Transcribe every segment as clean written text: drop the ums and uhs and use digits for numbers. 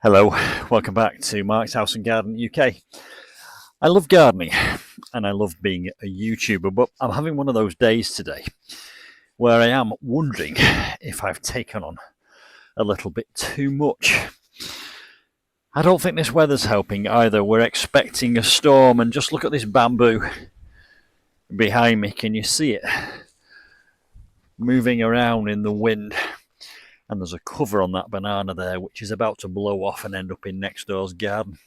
Hello, welcome back to Mark's House and Garden UK. I love gardening and I love being a YouTuber, but I'm having one of those days today where I am wondering if I've taken on a little bit too much. I don't think this weather's helping either. We're expecting a storm, and just look at this bamboo behind me. Can you see it moving around in the wind? And there's a cover on that banana there which is about to blow off and end up in next door's garden.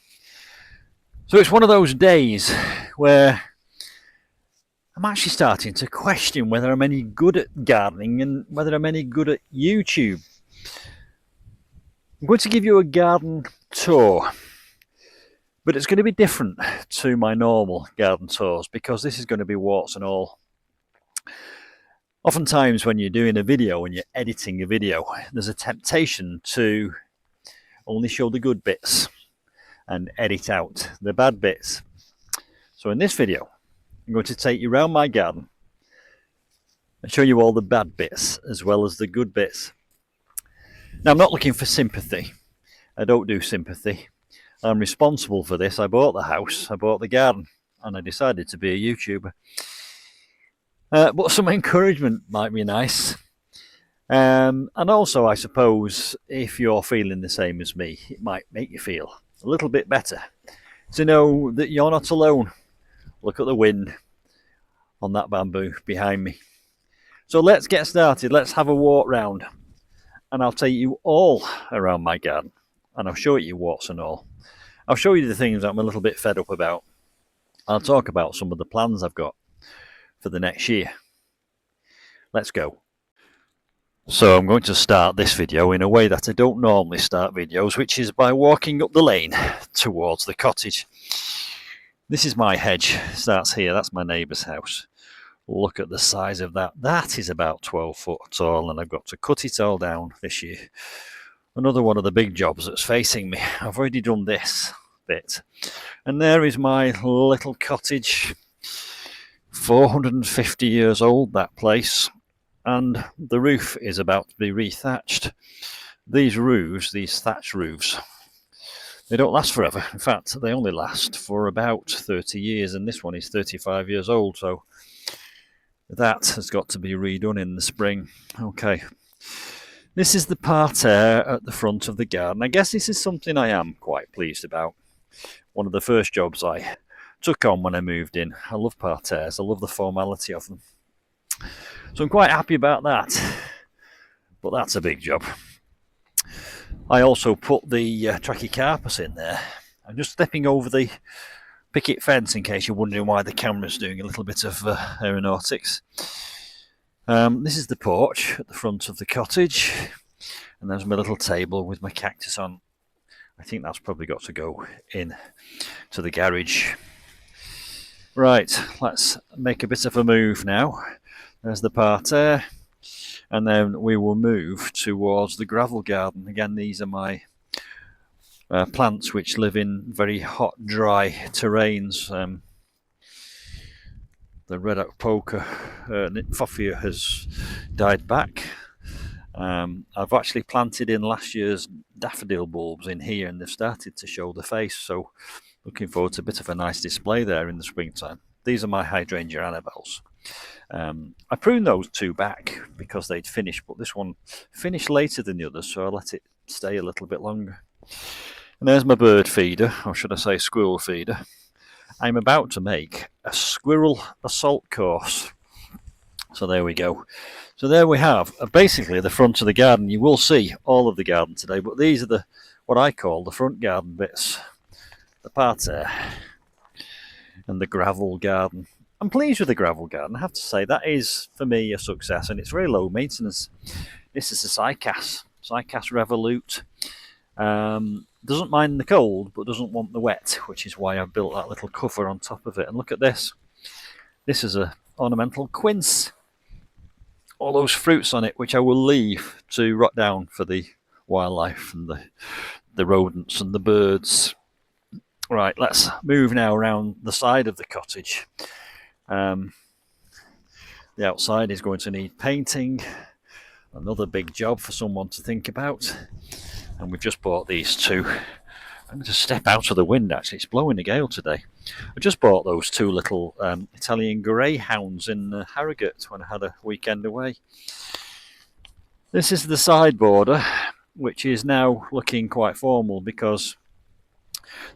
So it's one of those days where I'm actually starting to question whether I'm any good at gardening and whether I'm any good at YouTube. I'm going to give you a garden tour, but it's going to be different to my normal garden tours because this is going to be warts and all. Oftentimes when you're doing a video and you're editing a video, there's a temptation to only show the good bits and edit out the bad bits. So in this video, I'm going to take you around my garden and show you all the bad bits as well as the good bits. Now, I'm not looking for sympathy. I don't do sympathy. I'm responsible for this. I bought the house, I bought the garden, and I decided to be a YouTuber. But some encouragement might be nice. And also, I suppose, if you're feeling the same as me, it might make you feel a little bit better to know that you're not alone. Look at the wind on that bamboo behind me. So let's get started. Let's have a walk round. And I'll take you all around my garden. And I'll show you warts and all. I'll show you the things I'm a little bit fed up about. I'll talk about some of the plans I've got for the next year. Let's go. So I'm going to start this video in a way that I don't normally start videos, which is by walking up the lane towards the cottage. This is my hedge, starts here, that's my neighbour's house. Look at the size of that. That is about 12 foot tall, and I've got to cut it all down this year. Another one of the big jobs that's facing me. I've already done this bit. And there is my little cottage. 450 years old, that place, and the roof is about to be rethatched. These roofs, these thatch roofs, they don't last forever. In fact, they only last for about 30 years, and this one is 35 years old, so that has got to be redone in the spring. Okay, this is the parterre at the front of the garden. I guess this is something I am quite pleased about. One of the first jobs I took on when I moved in. I love parterres, I love the formality of them. So I'm quite happy about that, but that's a big job. I also put the trachycarpus in there. I'm just stepping over the picket fence in case you're wondering why the camera's doing a little bit of aeronautics. This is the porch at the front of the cottage, and there's my little table with my cactus on. I think that's probably got to go in to the garage. Right, let's make a bit of a move now. There's the parterre, and then we will move towards the gravel garden. Again, these are my plants which live in very hot, dry terrains. The red oak poker nymphophia has died back. I've actually planted in last year's daffodil bulbs in here, and they've started to show the face, so looking forward to a bit of a nice display there in the springtime. These are my hydrangea annabelles. I pruned those two back because they'd finished, but this one finished later than the others, so I let it stay a little bit longer. And there's my bird feeder, or should I say squirrel feeder. I'm about to make a squirrel assault course. So there we go. So there we have basically the front of the garden. You will see all of the garden today, but these are the what I call the front garden bits. The parterre and the gravel garden. I'm pleased with the gravel garden, I have to say. That is, for me, a success, and it's very low maintenance. This is a cycas Revolute. Doesn't mind the cold, but doesn't want the wet, which is why I built that little cover on top of it. And look at this. This is a ornamental quince. All those fruits on it, which I will leave to rot down for the wildlife and the rodents and the birds. Right, let's move now around the side of the cottage. The outside is going to need painting. Another big job for someone to think about. and we've just bought these two. I'm going to step out of the wind, actually. It's blowing a gale today. I just bought those two little Italian greyhounds in Harrogate when I had a weekend away. This is the side border, which is now looking quite formal because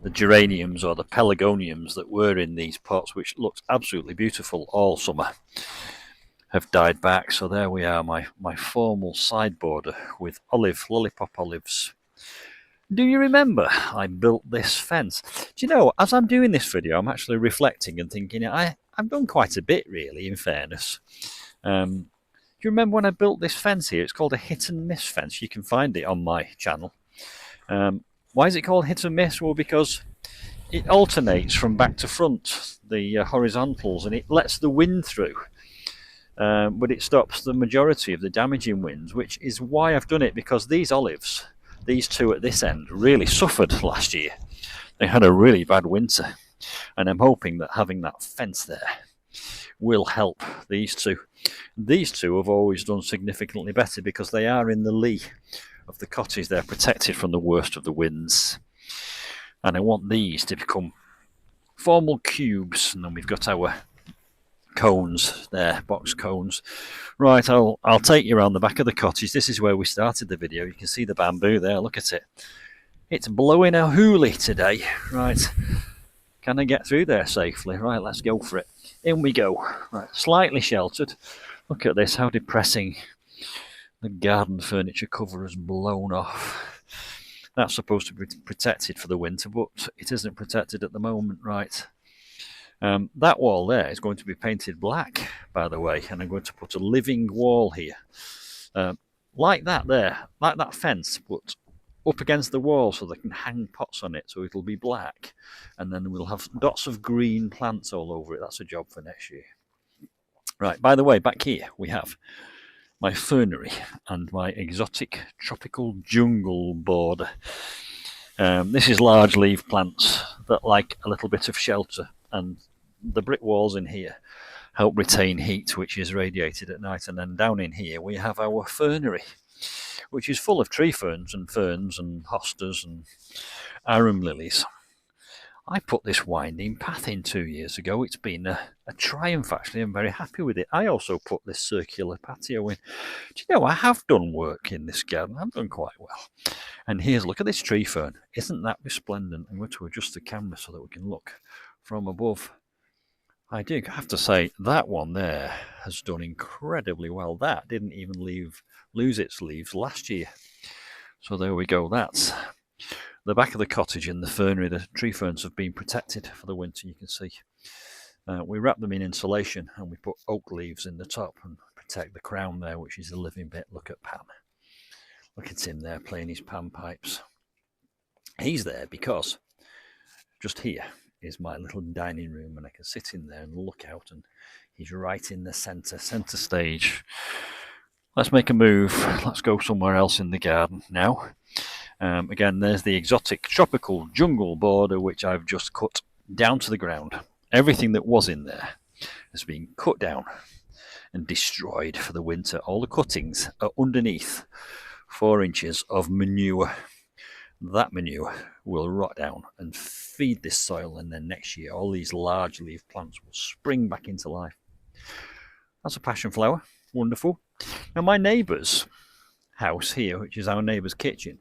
the geraniums or the pelargoniums that were in these pots, which looked absolutely beautiful all summer, have died back. So there we are, my formal side border with lollipop olives. Do you remember I built this fence? Do you know, as I'm doing this video, I'm actually reflecting and thinking I've done quite a bit, really, in fairness. Do you remember when I built this fence here? It's called a hit and miss fence. You can find it on my channel. Why is it called hit and miss? Well, because it alternates from back to front, the horizontals, and it lets the wind through. But it stops the majority of the damaging winds, which is why I've done it, because these olives, these two at this end, really suffered last year. They had a really bad winter, and I'm hoping that having that fence there will help these two. These two have always done significantly better because they are in the lee of the cottage. They're protected from the worst of the winds, and I want these to become formal cubes. And then we've got our cones there, box cones. Right, I'll take you around the back of the cottage. This is where we started the video. You can see the bamboo there, look at it. It's blowing a hoolie today. Right, can I get through there safely? Right, let's go for it. In we go. Right, slightly sheltered. Look at this, how depressing. The garden furniture cover has blown off. That's supposed to be protected for the winter, but it isn't protected at the moment. Right. That wall there is going to be painted black, by the way, and I'm going to put a living wall here. Like that there, like that fence, but up against the wall so they can hang pots on it, so it'll be black. And then we'll have dots of green plants all over it. That's a job for next year. Right, by the way, back here we have my fernery and my exotic tropical jungle border. This is large leaf plants that like a little bit of shelter, and the brick walls in here help retain heat, which is radiated at night. And then down in here we have our fernery, which is full of tree ferns and hostas and arum lilies. I put this winding path in 2 years ago. It's been a triumph, actually. I'm very happy with it. I also put this circular patio in. Do you know, I have done work in this garden. I've done quite well. And here's, look at this tree fern. Isn't that resplendent? I'm going to adjust the camera so that we can look from above. I do have to say, that one there has done incredibly well. That didn't even lose its leaves last year. So there we go. That's the back of the cottage in the fernery. The tree ferns have been protected for the winter, you can see. We wrap them in insulation and we put oak leaves in the top and protect the crown there, which is the living bit. Look at Pan. Look at him there playing his panpipes. He's there because just here is my little dining room, and I can sit in there and look out, and he's right in the centre stage. Let's make a move. Let's go somewhere else in the garden now. Again, there's the exotic tropical jungle border, which I've just cut down to the ground. Everything that was in there has been cut down and destroyed for the winter. All the cuttings are underneath 4 inches of manure. That manure will rot down and feed this soil, and then next year all these large leaf plants will spring back into life. That's a passion flower. Wonderful. Now my neighbour's house here, which is our neighbour's kitchen,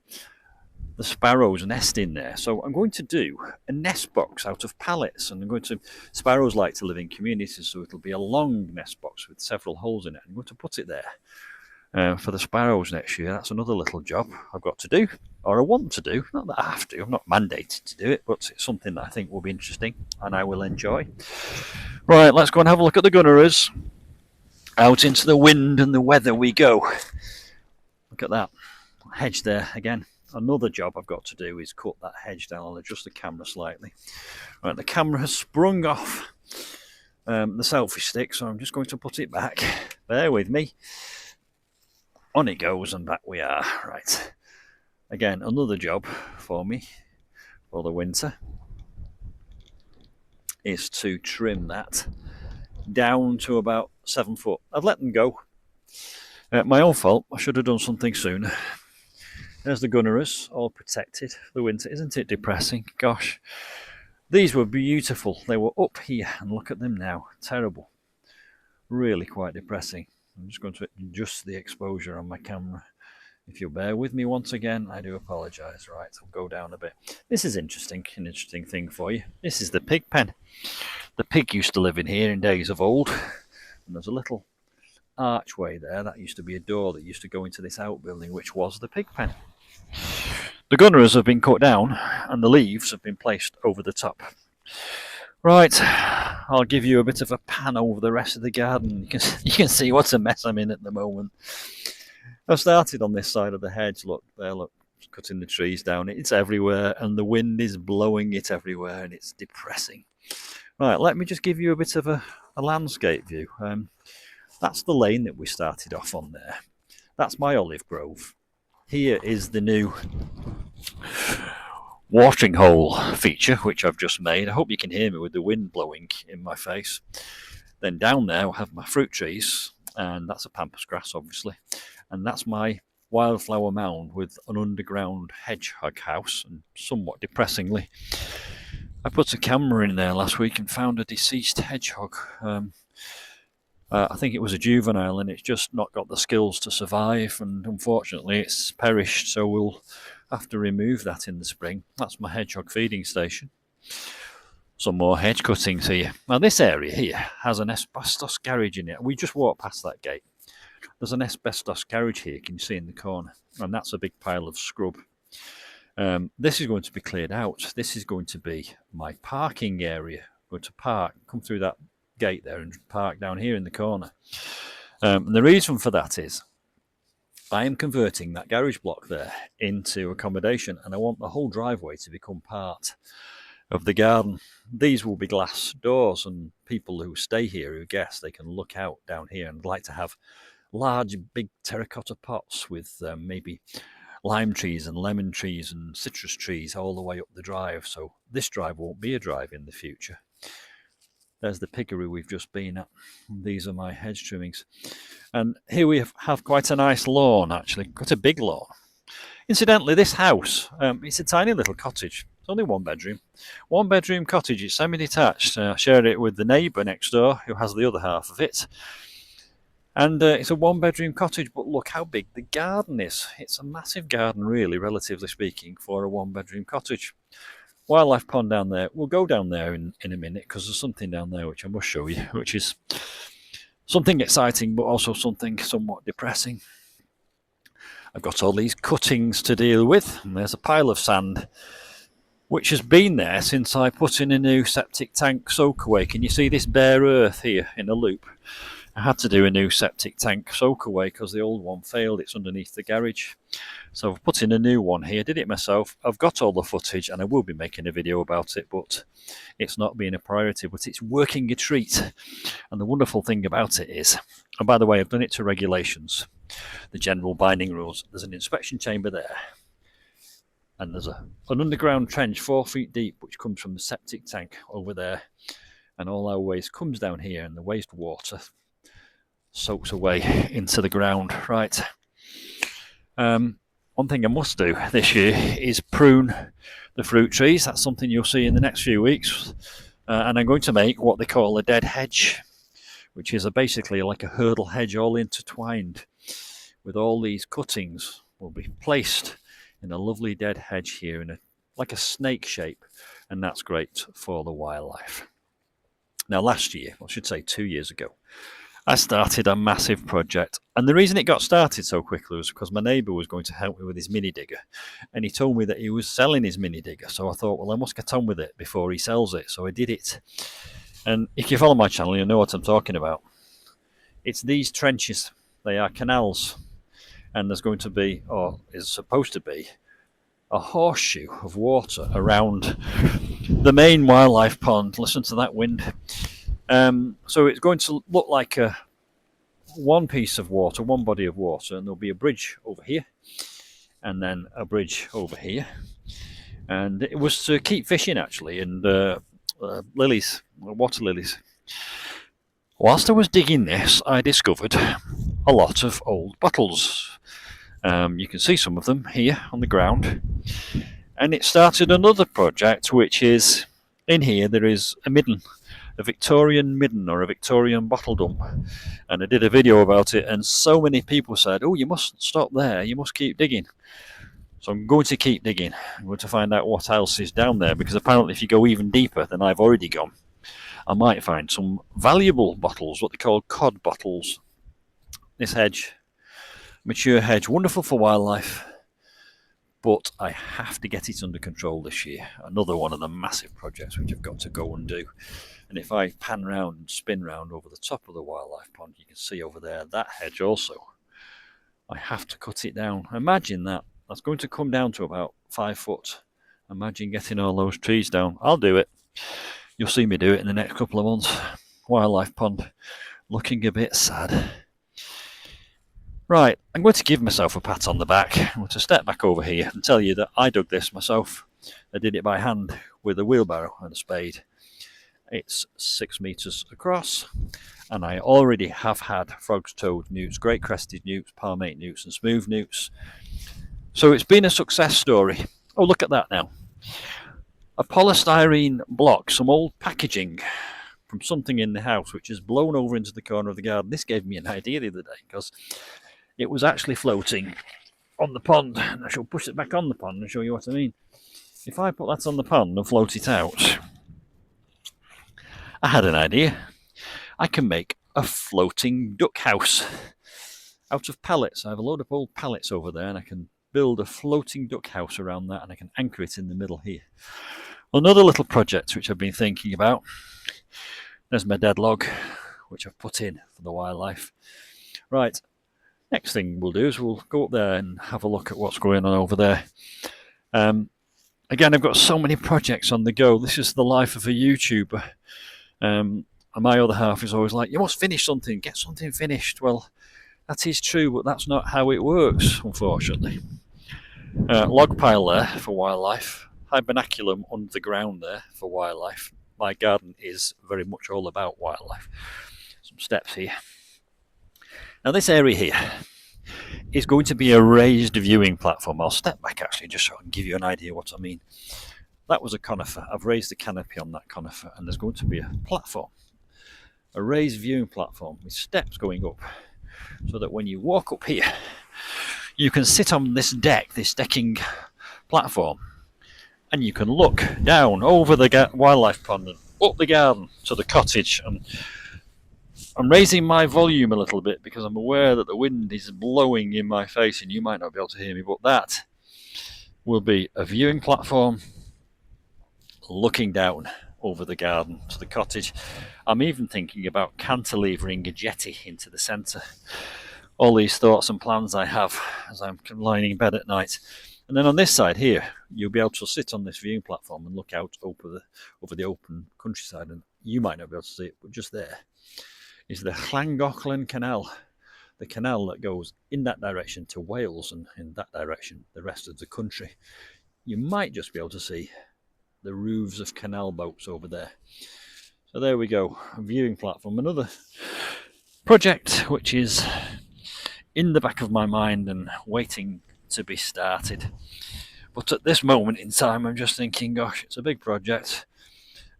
the sparrows nest in there. So I'm going to do a nest box out of pallets, and sparrows like to live in communities, so it'll be a long nest box with several holes in it. I'm going to put it there for the sparrows next year. That's another little job I've got to do, or I want to do. Not that I have to, I'm not mandated to do it, but it's something that I think will be interesting and I will enjoy. Right, let's go and have a look at the gunnerers. Out into the wind and the weather we go. Look at that hedge there again. Another job I've got to do is cut that hedge down. I'll adjust the camera slightly. Right, the camera has sprung off the selfie stick, so I'm just going to put it back. Bear with me. On it goes, and back we are. Right. Again, another job for me for the winter is to trim that down to about 7 foot. I've let them go. My own fault. I should have done something sooner. There's the gunnerers, all protected for the winter. Isn't it depressing? Gosh. These were beautiful. They were up here, and look at them now. Terrible. Really quite depressing. I'm just going to adjust the exposure on my camera. If you'll bear with me once again, I do apologise. Right, I'll go down a bit. This is interesting, an interesting thing for you. This is the pig pen. The pig used to live in here in days of old. And there's a little archway there. That used to be a door that used to go into this outbuilding, which was the pig pen. The gunnerers have been cut down, and the leaves have been placed over the top. Right, I'll give you a bit of a pan over the rest of the garden. You can see what a mess I'm in at the moment. I've started on this side of the hedge. Look, there, look, cutting the trees down. It's everywhere, and the wind is blowing it everywhere, and it's depressing. Right, let me just give you a bit of a landscape view. That's the lane that we started off on there. That's my olive grove. Here is the new watering hole feature, which I've just made. I hope you can hear me with the wind blowing in my face. Then down there I have my fruit trees, and that's a pampas grass, obviously. And that's my wildflower mound with an underground hedgehog house. And somewhat depressingly, I put a camera in there last week and found a deceased hedgehog. I think it was a juvenile, and it's just not got the skills to survive, and unfortunately it's perished, so we'll have to remove that in the spring. That's my hedgehog feeding station. Some more hedge cuttings here. Now this area here has an asbestos garage in it. We just walked past that gate. There's an asbestos garage here, can you see in the corner? And that's a big pile of scrub. This is going to be cleared out. This is going to be my parking area. I'm going to park, come through that gate there and park down here in the corner. And the reason for that is I am converting that garage block there into accommodation, and I want the whole driveway to become part of the garden. These will be glass doors, and people who stay here, who guest, they can look out down here, and I'd like to have large big terracotta pots with maybe lime trees and lemon trees and citrus trees all the way up the drive, so this drive won't be a drive in the future. There's the piggery we've just been at. These are my hedge trimmings. And here we have quite a nice lawn, actually, quite a big lawn. Incidentally, this house, it's a tiny little cottage. It's only one bedroom. One bedroom cottage, it's semi-detached. I share it with the neighbour next door, who has the other half of it. And it's a one bedroom cottage, but look how big the garden is. It's a massive garden, really, relatively speaking, for a one bedroom cottage. Wildlife pond down there. We'll go down there in a minute, because there's something down there which I must show you, which is something exciting but also something somewhat depressing. I've got all these cuttings to deal with, and there's a pile of sand which has been there since I put in a new septic tank soakaway. Can you see this bare earth here in a loop? I had to do a new septic tank soakaway because the old one failed. It's underneath the garage. So I've put in a new one here, did it myself. I've got all the footage and I will be making a video about it, but it's not being a priority, but it's working a treat. And the wonderful thing about it is, and by the way, I've done it to regulations, the general binding rules. There's an inspection chamber there. And there's an underground trench 4 feet deep, which comes from the septic tank over there. And all our waste comes down here, and the wastewater soaks away into the ground. Right. One thing I must do this year is prune the fruit trees. That's something you'll see in the next few weeks. And I'm going to make what they call a dead hedge, which is basically like a hurdle hedge all intertwined with all these cuttings will be placed in a lovely dead hedge here in like a snake shape, and that's great for the wildlife. Now last year, I should say 2 years ago, I started a massive project, and the reason it got started so quickly was because my neighbour was going to help me with his mini digger, and he told me that he was selling his mini digger, so I thought, well, I must get on with it before he sells it, so I did it. And if you follow my channel, you'll know what I'm talking about. It's these trenches. They are canals, and there's going to be, or is supposed to be, a horseshoe of water around the main wildlife pond. Listen to that wind. So it's going to look like one piece of water, one body of water, and there'll be a bridge over here, and then a bridge over here. And it was to keep fishing, actually, and lilies, water lilies. Whilst I was digging this, I discovered a lot of old bottles. You can see some of them here on the ground. And it started another project, which is in here. There is a midden, a Victorian midden or a Victorian bottle dump, and I did a video about it, and so many people said, oh, you mustn't stop there, you must keep digging. So I'm going to keep digging. I'm going to find out what else is down there, because apparently if you go even deeper than I've already gone, I might find some valuable bottles, what they call cod bottles. This hedge, mature hedge, wonderful for wildlife, but I have to get it under control this year. Another one of the massive projects which I've got to go and do. And if I pan round and spin round over the top of the wildlife pond, you can see over there that hedge also. I have to cut it down. Imagine that. That's going to come down to about 5 foot. Imagine getting all those trees down. I'll do it. You'll see me do it in the next couple of months. Wildlife pond looking a bit sad. Right, I'm going to give myself a pat on the back. I'm going to step back over here and tell you that I dug this myself. I did it by hand with a wheelbarrow and a spade. It's 6 meters across, and I already have had frogs, toad, newts, great crested newts, palmate newts and smooth newts. So it's been a success story. Oh, look at that now. A polystyrene block, some old packaging from something in the house which is blown over into the corner of the garden. This gave me an idea the other day, because it was actually floating on the pond. And I shall push it back on the pond and show you what I mean. If I put that on the pond and float it out, I had an idea. I can make a floating duck house out of pallets. I have a load of old pallets over there, and I can build a floating duck house around that, and I can anchor it in the middle here. Another little project which I've been thinking about. There's my dead log, which I've put in for the wildlife. Right, next thing we'll do is we'll go up there and have a look at what's going on over there. Again, I've got so many projects on the go. This is the life of a YouTuber. And my other half is always like, you must finish something, get something finished. Well, that is true, but that's not how it works, unfortunately. Log pile there for wildlife. Hibernaculum under the ground there for wildlife. My garden is very much all about wildlife. Some steps here. Now this area here is going to be a raised viewing platform. I'll step back actually just so I can give you an idea what I mean. That was a conifer. I've raised the canopy on that conifer, and there's going to be a platform, a raised viewing platform with steps going up, so that when you walk up here, you can sit on this deck, this decking platform, and you can look down over the wildlife pond and up the garden to the cottage. And I'm raising my volume a little bit because I'm aware that the wind is blowing in my face and you might not be able to hear me, but that will be a viewing platform looking down over the garden to the cottage. I'm even thinking about cantilevering a jetty into the centre. All these thoughts and plans I have as I'm lying in bed at night. And then on this side here, you'll be able to sit on this viewing platform and look out over the open countryside. And you might not be able to see it, but just there is the Llangollen Canal, the canal that goes in that direction to Wales, and in that direction the rest of the country. You might just be able to see the roofs of canal boats over there. So there we go, a viewing platform. Another project which is in the back of my mind and waiting to be started. But at this moment in time, I'm just thinking, gosh, it's a big project.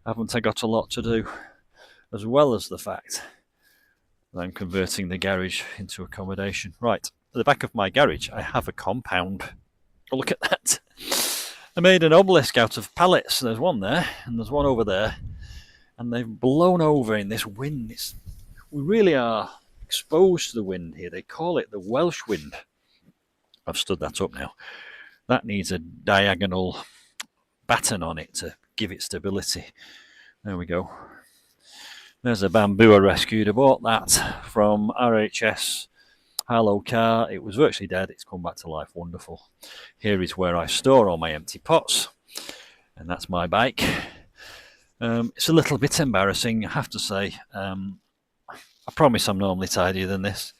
Haven't I got a lot to do? As well as the fact that I'm converting the garage into accommodation. Right, at the back of my garage, I have a compound. Oh, look at that. I made an obelisk out of pallets. There's one there, and there's one over there. And they've blown over in this wind. We really are exposed to the wind here. They call it the Welsh wind. I've stood that up now. That needs a diagonal batten on it to give it stability. There we go. There's a bamboo I rescued. I bought that from RHS Harlow car. It was virtually dead. It's come back to life. Wonderful. Here is where I store all my empty pots. And that's my bike. It's a little bit embarrassing, I have to say. I promise I'm normally tidier than this.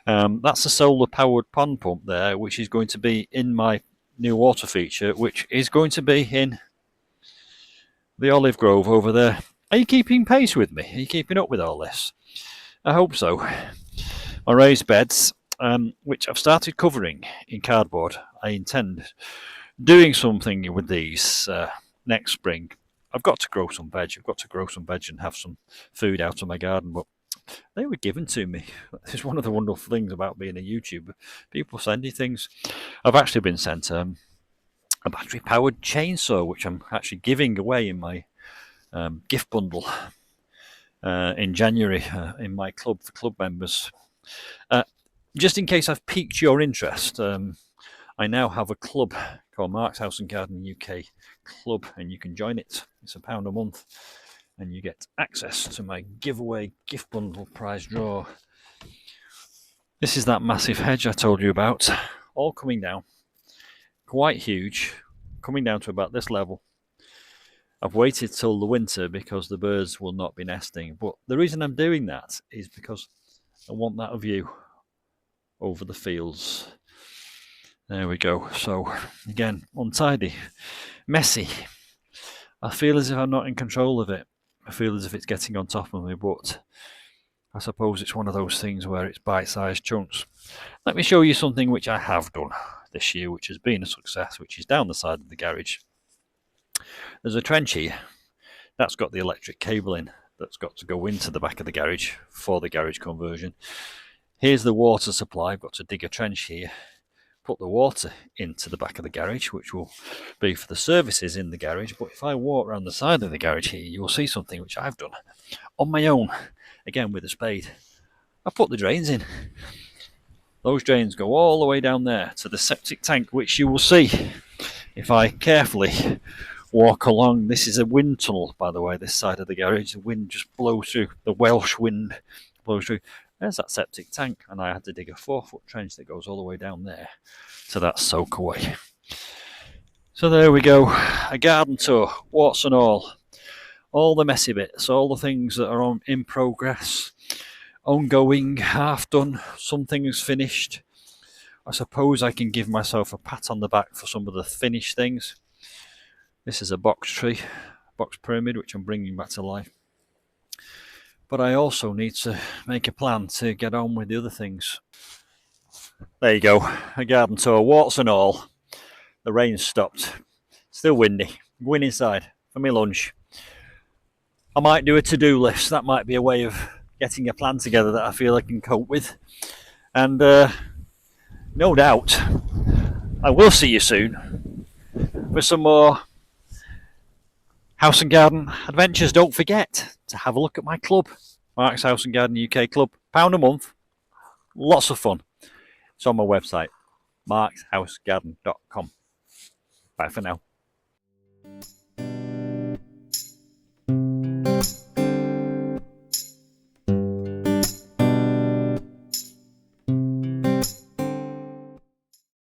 That's a solar powered pond pump there, which is going to be in my new water feature, which is going to be in the olive grove over there. Are you keeping pace with me? Are you keeping up with all this? I hope so. My raised beds, which I've started covering in cardboard. I intend doing something with these next spring. I've got to grow some veg. I've got to grow some veg and have some food out of my garden, but they were given to me. It's one of the wonderful things about being a YouTuber. People send you things. I've actually been sent a battery-powered chainsaw, which I'm actually giving away in my gift bundle in January in my club for club members. Just in case I've piqued your interest, I now have a club called Mark's House and Garden UK Club, and you can join it. It's £1 a month, and you get access to my giveaway gift bundle prize draw. This is that massive hedge I told you about, all coming down, quite huge, coming down to about this level. I've waited till the winter because the birds will not be nesting, but the reason I'm doing that is because I want that view over the fields. There we go. So again, untidy, messy. I feel as if I'm not in control of it. I feel as if it's getting on top of me, but I suppose it's one of those things where it's bite-sized chunks. Let me show you something which I have done this year, which has been a success, which is down the side of the garage. There's a trench here that's got the electric cable in that's got to go into the back of the garage for the garage conversion. Here's the water supply. I've got to dig a trench here, put the water into the back of the garage, which will be for the services in the garage. But if I walk around the side of the garage here, you'll see something which I've done on my own, again with a spade. I put the drains in. Those drains go all the way down there to the septic tank, which you will see if I carefully walk along. This is a wind tunnel, by the way, this side of the garage. The wind just blows through, the Welsh wind blows through. There's that septic tank, and I had to dig a 4-foot trench that goes all the way down there to that soak away. So there we go, a garden tour, warts and all the messy bits, all the things that are in progress, ongoing, half done, some things finished. I suppose I can give myself a pat on the back for some of the finished things. This is a box tree, box pyramid, which I'm bringing back to life. But I also need to make a plan to get on with the other things. There you go, a garden tour, warts and all. The rain's stopped. Still windy. I'm going inside for my lunch. I might do a to-do list. That might be a way of getting a plan together that I feel I can cope with. And no doubt, I will see you soon for some more house and garden adventures. Don't forget to have a look at my club, Mark's House and Garden UK Club. £1 a month. Lots of fun. It's on my website, markshousegarden.com. Bye for now.